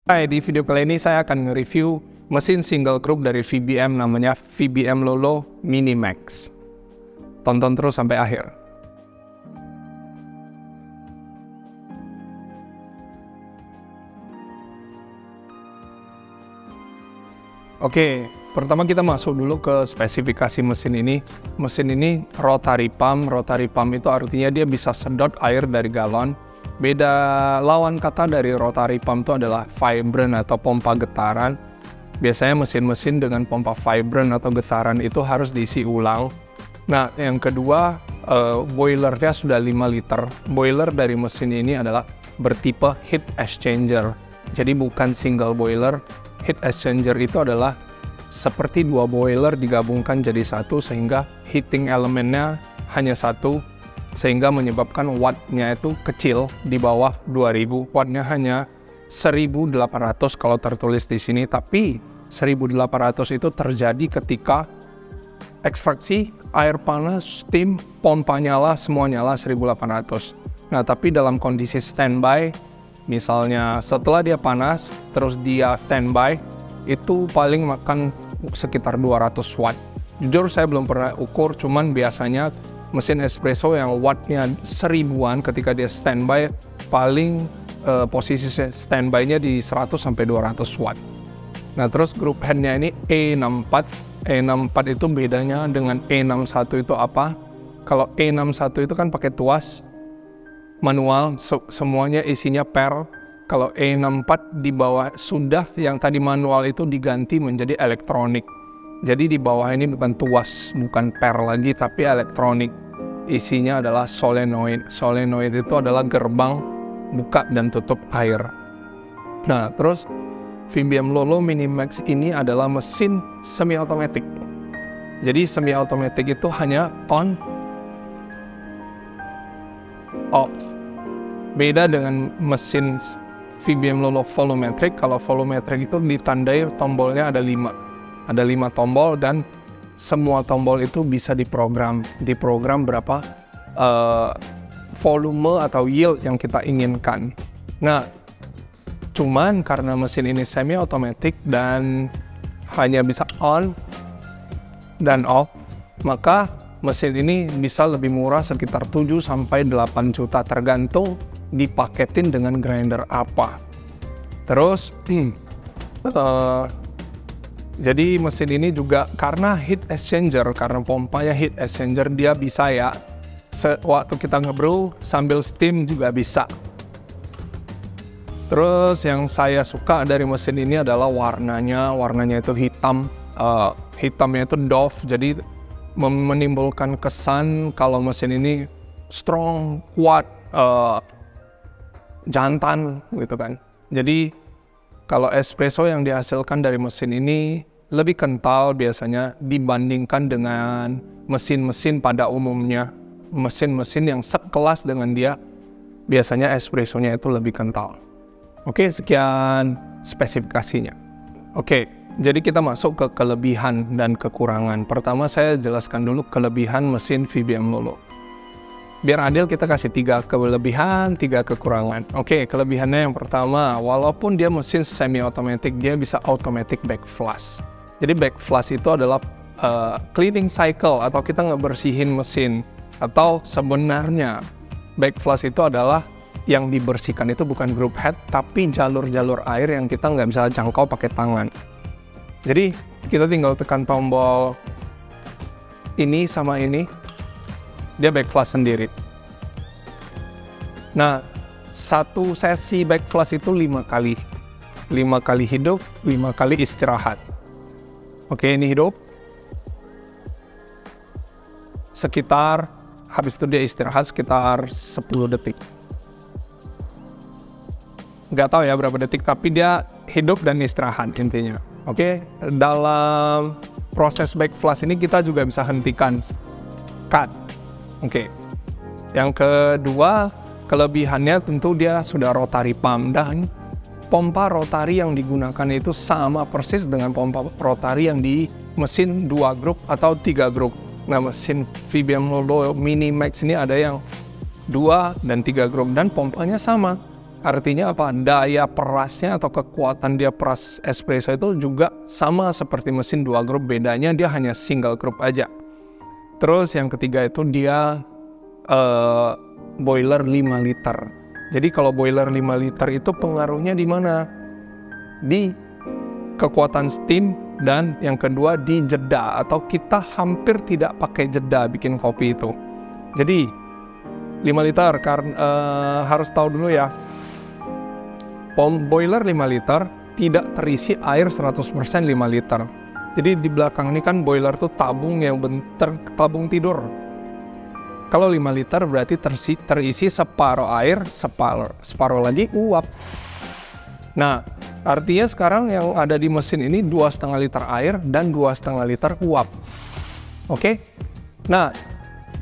Hai, di video kali ini saya akan nge-review mesin single group dari VBM namanya VBM Lolo Mini Max. Tonton terus sampai akhir. Oke, pertama kita masuk dulu ke spesifikasi mesin ini. Mesin ini rotary pump. Rotary pump itu artinya dia bisa sedot air dari galon. Beda lawan kata dari rotary pump itu adalah vibrant atau pompa getaran. Biasanya mesin-mesin dengan pompa vibrant atau getaran itu harus diisi ulang. Nah, yang kedua, boilernya sudah 5 liter. Boiler dari mesin ini adalah bertipe heat exchanger. Jadi bukan single boiler. Heat exchanger itu adalah seperti dua boiler digabungkan jadi satu sehingga heating elemennya hanya satu, sehingga menyebabkan wattnya itu kecil di bawah 2000, wattnya hanya 1800 kalau tertulis di sini, tapi 1800 itu terjadi ketika ekstraksi, air panas, steam, pompa nyala, semua nyala 1800. Nah, tapi dalam kondisi standby, misalnya setelah dia panas, terus dia standby, itu paling makan sekitar 200 watt. Jujur saya belum pernah ukur, cuman biasanya mesin espresso yang wattnya 1000-an ketika dia standby, paling posisi standby-nya di 100-200 watt. Nah, terus group head-nya ini E64. E64 itu bedanya dengan E61 itu apa? Kalau E61 itu kan pakai tuas manual, semuanya isinya per. Kalau E64 di bawah sudah yang tadi manual itu diganti menjadi elektronik. Jadi di bawah ini bukan tuas, bukan per lagi, tapi elektronik. Isinya adalah solenoid. Solenoid itu adalah gerbang buka dan tutup air. Nah, terus VBM Lolo Mini Max ini adalah mesin semi otomatis. Jadi semi otomatis itu hanya on, off. Beda dengan mesin VBM Lolo volumetric. Kalau volumetric itu ditandai tombolnya ada 5. Ada 5 tombol dan semua tombol itu bisa diprogram berapa volume atau yield yang kita inginkan. Nah, cuman karena mesin ini semi otomatis dan hanya bisa on dan off, maka mesin ini bisa lebih murah sekitar 7-8 juta tergantung dipaketin dengan grinder apa. Terus jadi mesin ini juga karena heat exchanger, karena pompanya heat exchanger, dia bisa ya waktu kita ngebrew sambil steam juga bisa. Terus yang saya suka dari mesin ini adalah warnanya itu hitam, hitamnya itu doff, jadi menimbulkan kesan kalau mesin ini strong, kuat, jantan gitu kan. Jadi kalau espresso yang dihasilkan dari mesin ini lebih kental biasanya dibandingkan dengan mesin-mesin pada umumnya. Mesin-mesin yang sekelas dengan dia, biasanya espressonya itu lebih kental. Oke, sekian spesifikasinya. Oke, jadi kita masuk ke kelebihan dan kekurangan. Pertama saya jelaskan dulu kelebihan mesin VBM Lolo. Biar adil kita kasih 3 kelebihan, 3 kekurangan. Oke, kelebihannya yang pertama, walaupun dia mesin semi otomatis, dia bisa automatic backflush. Jadi backflush itu adalah cleaning cycle atau kita ngebersihin mesin. Atau sebenarnya backflush itu adalah yang dibersihkan itu bukan group head, tapi jalur-jalur air yang kita nggak bisa jangkau pakai tangan. Jadi kita tinggal tekan tombol ini sama ini, dia backflush sendiri. Nah, satu sesi backflush itu 5 kali. 5 kali hidup, 5 kali istirahat. Oke, ini hidup. Sekitar, habis itu dia istirahat sekitar 10 detik. Nggak tahu ya berapa detik, tapi dia hidup dan istirahat intinya. Oke, dalam proses backflush ini kita juga bisa hentikan, cut. Oke, yang kedua kelebihannya tentu dia sudah rotary pump, dan pompa rotary yang digunakan itu sama persis dengan pompa rotary yang di mesin 2 grup atau 3 grup. Nah, mesin VBM Lolo Mini Max ini ada yang 2 dan 3 grup dan pompanya sama. Artinya apa? Daya perasnya atau kekuatan dia peras espresso itu juga sama seperti mesin 2 grup, bedanya dia hanya single group aja. Terus yang ketiga itu dia boiler 5 liter. Jadi kalau boiler 5 liter itu pengaruhnya di mana? Di kekuatan steam, dan yang kedua di jeda, atau kita hampir tidak pakai jeda bikin kopi itu. Jadi 5 liter, harus tahu dulu ya, boiler 5 liter tidak terisi air 100% 5 liter. Jadi di belakang ini kan boiler tuh tabung yang tabung tidur. Kalau 5 liter berarti terisi separuh air, separuh lagi uap. Nah, artinya sekarang yang ada di mesin ini 2,5 liter air dan 2,5 liter uap. Oke? Nah,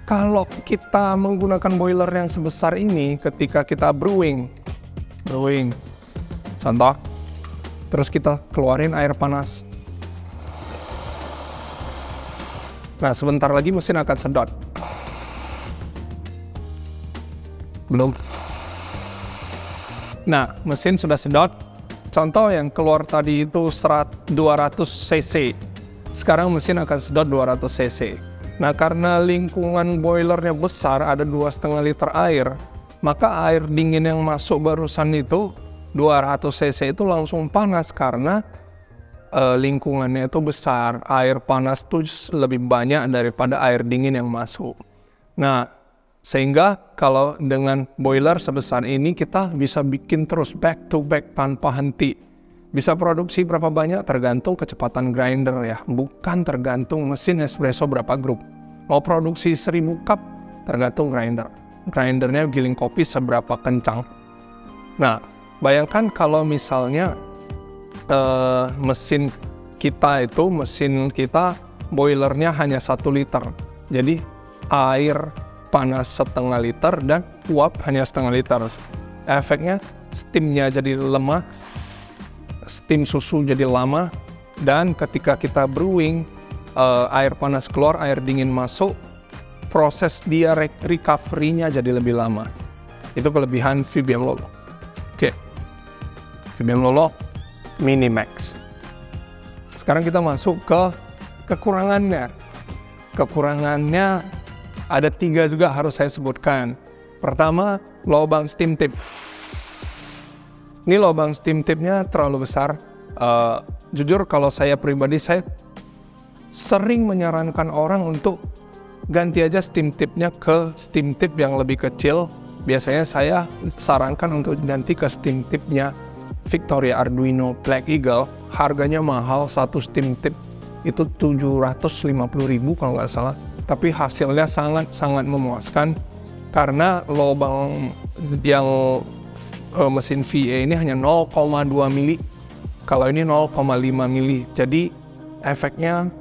kalau kita menggunakan boiler yang sebesar ini ketika kita brewing, contoh, terus kita keluarin air panas. Nah, sebentar lagi mesin akan sedot. Belum. Nah, mesin sudah sedot. Contoh yang keluar tadi itu 200 cc. Sekarang mesin akan sedot 200 cc. Nah, karena lingkungan boilernya besar, ada 2,5 liter air, maka air dingin yang masuk barusan itu 200 cc itu langsung panas karena lingkungannya itu besar. Air panas itu lebih banyak daripada air dingin yang masuk. Nah, sehingga kalau dengan boiler sebesar ini kita bisa bikin terus back to back tanpa henti. Bisa produksi berapa banyak tergantung kecepatan grinder ya, bukan tergantung mesin espresso berapa grup. Mau produksi 1000 cup tergantung grinder. Grindernya giling kopi seberapa kencang. Nah, bayangkan kalau misalnya mesin kita boilernya hanya 1 liter. Jadi air panas 1,5 liter dan uap hanya 1,5 liter. Efeknya steamnya jadi lemah, steam susu jadi lama, dan ketika kita brewing, air panas keluar, air dingin masuk, proses dia recovery-nya jadi lebih lama. Itu kelebihan VBM Lolo. Oke, VBM Lolo Mini Max. Sekarang kita masuk ke kekurangannya. Kekurangannya ada 3 juga harus saya sebutkan. Pertama, lubang steam tip. Ini lubang steam tipnya terlalu besar. Jujur kalau saya pribadi, saya sering menyarankan orang untuk ganti aja steam tipnya ke steam tip yang lebih kecil. Biasanya saya sarankan untuk ganti ke steam tipnya Victoria Arduino Black Eagle. Harganya mahal, satu steam tip itu 750.000 kalau nggak salah. Tapi hasilnya sangat memuaskan karena lubang yang mesin VA ini hanya 0,2 mili. Kalau ini 0,5 mili. Jadi efeknya,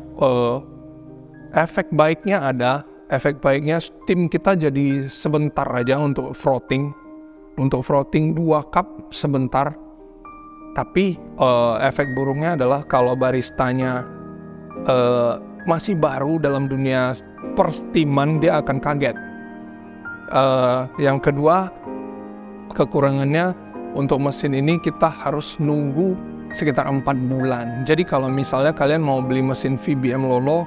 efek baiknya ada. Efek baiknya steam kita jadi sebentar aja untuk frothing. Untuk frothing 2 cup sebentar. Tapi efek buruknya adalah kalau baristanya masih baru dalam dunia persteaman, dia akan kaget. Yang kedua, kekurangannya untuk mesin ini kita harus nunggu sekitar 4 bulan. Jadi kalau misalnya kalian mau beli mesin VBM Lolo,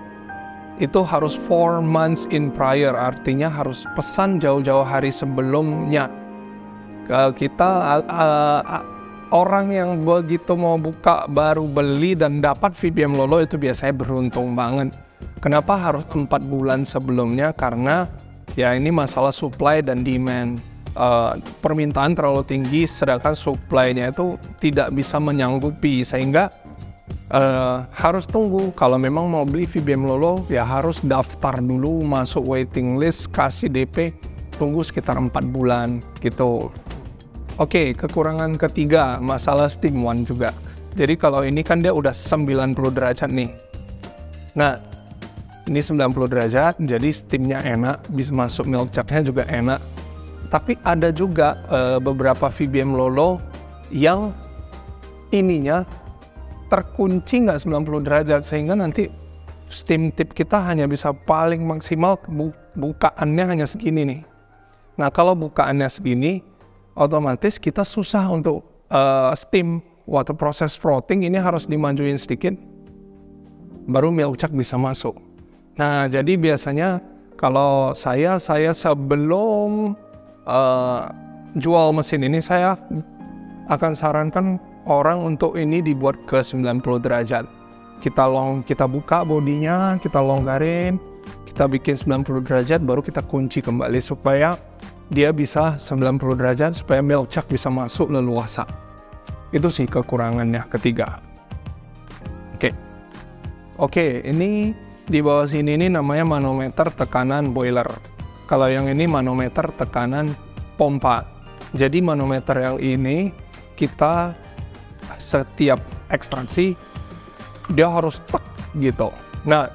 itu harus 4 months in prior, artinya harus pesan jauh-jauh hari sebelumnya. Kita orang yang begitu mau buka baru beli dan dapat VBM Lolo itu biasanya beruntung banget. Kenapa harus 4 bulan sebelumnya? Karena ya ini masalah supply dan demand. Permintaan terlalu tinggi sedangkan supply-nya itu tidak bisa menyanggupi, sehingga harus tunggu. Kalau memang mau beli VBM Lolo ya harus daftar dulu, masuk waiting list, kasih DP, tunggu sekitar 4 bulan gitu. Oke, kekurangan ketiga, masalah steam one juga. Jadi kalau ini kan dia udah 90 derajat nih. Nah, ini 90 derajat, jadi steamnya enak, bisa masuk milk chutnya juga enak. Tapi ada juga beberapa VBM Lolo yang ininya terkunci nggak 90 derajat, sehingga nanti steam tip kita hanya bisa paling maksimal bukaannya hanya segini nih. Nah, kalau bukaannya segini, otomatis kita susah untuk steam. Waktu proses frothing ini harus dimajuin sedikit, baru milk chuck bisa masuk. Nah, jadi biasanya kalau saya sebelum jual mesin ini, saya akan sarankan orang untuk ini dibuat ke 90 derajat. Kita buka bodinya, kita longgarin, kita bikin 90 derajat, baru kita kunci kembali supaya dia bisa 90 derajat, supaya milk chuck bisa masuk leluasa. Itu sih kekurangannya ketiga. Oke, ini di bawah sini ini namanya manometer tekanan boiler. Kalau yang ini manometer tekanan pompa. Jadi manometer yang ini kita setiap ekstraksi dia harus tek gitu. Nah,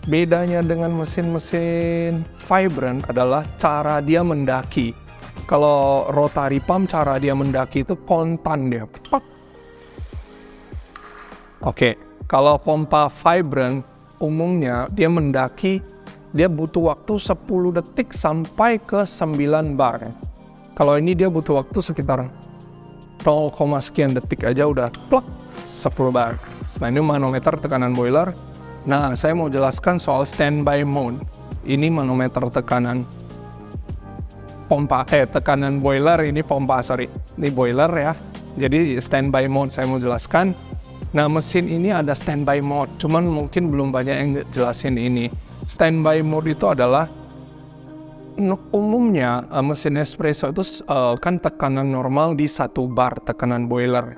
bedanya dengan mesin-mesin Vibrant adalah cara dia mendaki. Kalau rotary pump cara dia mendaki itu kontan dia. Pak. Oke, kalau pompa Vibrant umumnya dia mendaki, dia butuh waktu 10 detik sampai ke 9 bar. Kalau ini dia butuh waktu sekitar 0, sekian detik aja udah plak 10 bar. Nah, ini manometer tekanan boiler. Nah, saya mau jelaskan soal standby mode. Ini manometer tekanan pompa, tekanan boiler, ini pompa, sorry. Ini boiler ya. Jadi standby mode saya mau jelaskan. Nah, mesin ini ada standby mode, cuman mungkin belum banyak yang jelasin ini. Standby mode itu adalah umumnya mesin espresso itu kan tekanan normal di 1 bar tekanan boiler.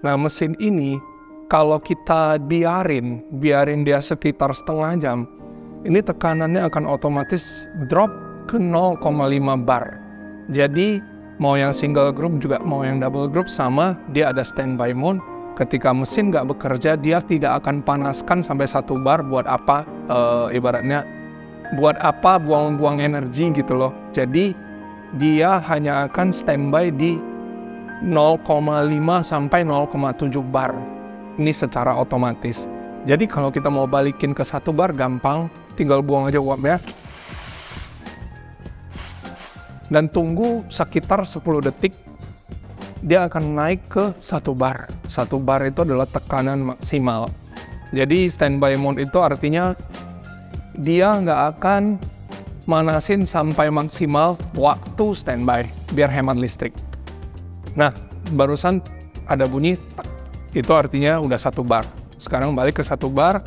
Nah, mesin ini kalau kita biarin dia sekitar setengah jam, ini tekanannya akan otomatis drop ke 0,5 bar. Jadi mau yang single group juga mau yang double group sama, dia ada standby mode. Ketika mesin nggak bekerja, dia tidak akan panaskan sampai 1 bar. Buat apa? Ibaratnya buat apa buang-buang energi gitu loh. Jadi dia hanya akan standby di 0,5 sampai 0,7 bar. Ini secara otomatis. Jadi kalau kita mau balikin ke 1 bar gampang, tinggal buang aja uapnya. Dan tunggu sekitar 10 detik, dia akan naik ke 1 bar. 1 bar itu adalah tekanan maksimal. Jadi standby mode itu artinya dia nggak akan manasin sampai maksimal waktu standby, biar hemat listrik. Nah, barusan ada bunyi, itu artinya udah 1 bar. Sekarang balik ke 1 bar,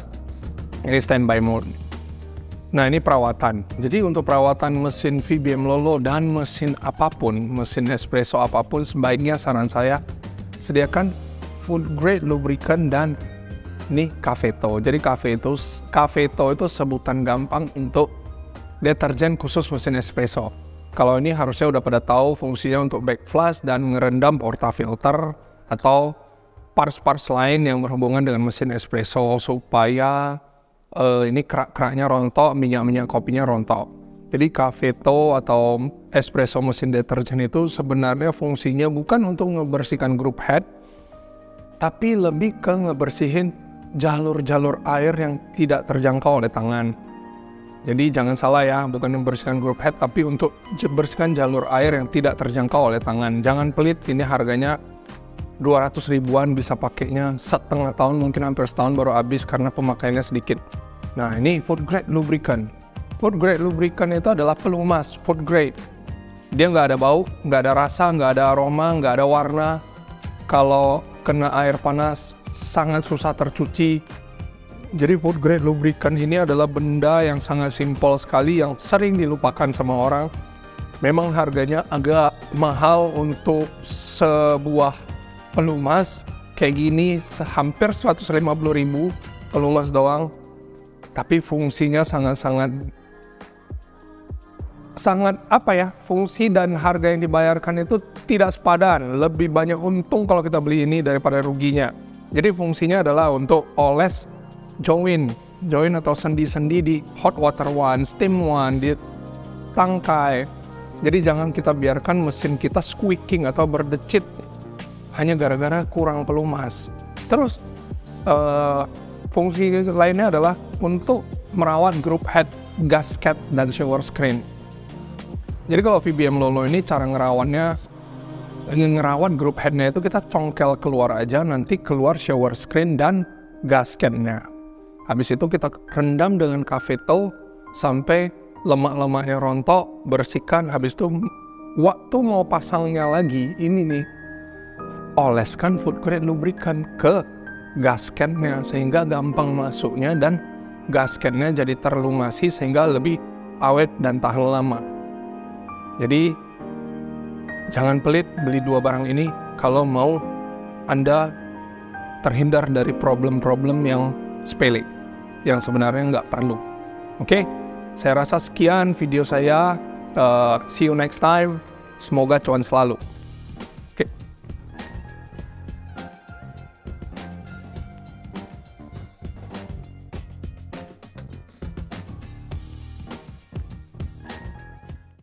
ini standby mode. Nah, ini perawatan. Jadi untuk perawatan mesin VBM Lolo dan mesin apapun, mesin espresso apapun, sebaiknya saran saya sediakan food grade lubricant dan ini Cafeto. Jadi Cafeto itu sebutan gampang untuk deterjen khusus mesin espresso. Kalau ini harusnya udah pada tahu fungsinya untuk backflush dan ngerendam portafilter atau parts-parts lain yang berhubungan dengan mesin espresso supaya ini kerak-keraknya rontok, minyak-minyak kopinya rontok. Jadi Cafeto atau espresso mesin deterjen itu sebenarnya fungsinya bukan untuk ngebersihkan group head, tapi lebih ke ngebersihin jalur-jalur air yang tidak terjangkau oleh tangan. Jadi jangan salah ya, bukan membersihkan group head, tapi untuk bersihkan jalur air yang tidak terjangkau oleh tangan. Jangan pelit, ini harganya 200 ribuan, bisa pakainya setengah tahun, mungkin hampir setahun baru habis karena pemakaiannya sedikit. Nah, ini food grade lubricant. Food grade lubricant itu adalah pelumas, food grade. Dia nggak ada bau, nggak ada rasa, nggak ada aroma, nggak ada warna. Kalau kena air panas, sangat susah tercuci. Jadi food grade lubricant ini adalah benda yang sangat simpel sekali, yang sering dilupakan sama orang. Memang harganya agak mahal untuk sebuah pelumas kayak gini, hampir 150 ribu pelumas doang, tapi fungsinya sangat apa ya, fungsi dan harga yang dibayarkan itu tidak sepadan. Lebih banyak untung kalau kita beli ini daripada ruginya. Jadi fungsinya adalah untuk oles join atau sendi-sendi di hot water one, steam one, di tangkai. Jadi jangan kita biarkan mesin kita squeaking atau berdecit hanya gara-gara kurang pelumas. Terus fungsi lainnya adalah untuk merawat group head, gasket, dan shower screen. Jadi kalau VBM Lolo ini cara ngerawatnya ingin ngerawat group headnya itu kita congkel keluar aja, nanti keluar shower screen dan gasketnya. Habis itu kita rendam dengan cafe tow sampai lemak-lemaknya rontok, bersihkan. Habis itu waktu mau pasangnya lagi, ini nih, oleskan food grade lubricant ke gasketnya sehingga gampang masuknya dan gasketnya jadi terlumasi sehingga lebih awet dan tahan lama. Jadi jangan pelit beli dua barang ini kalau mau Anda terhindar dari problem-problem yang sepele, yang sebenarnya nggak perlu. Oke, saya rasa sekian video saya. See you next time. Semoga cuan selalu.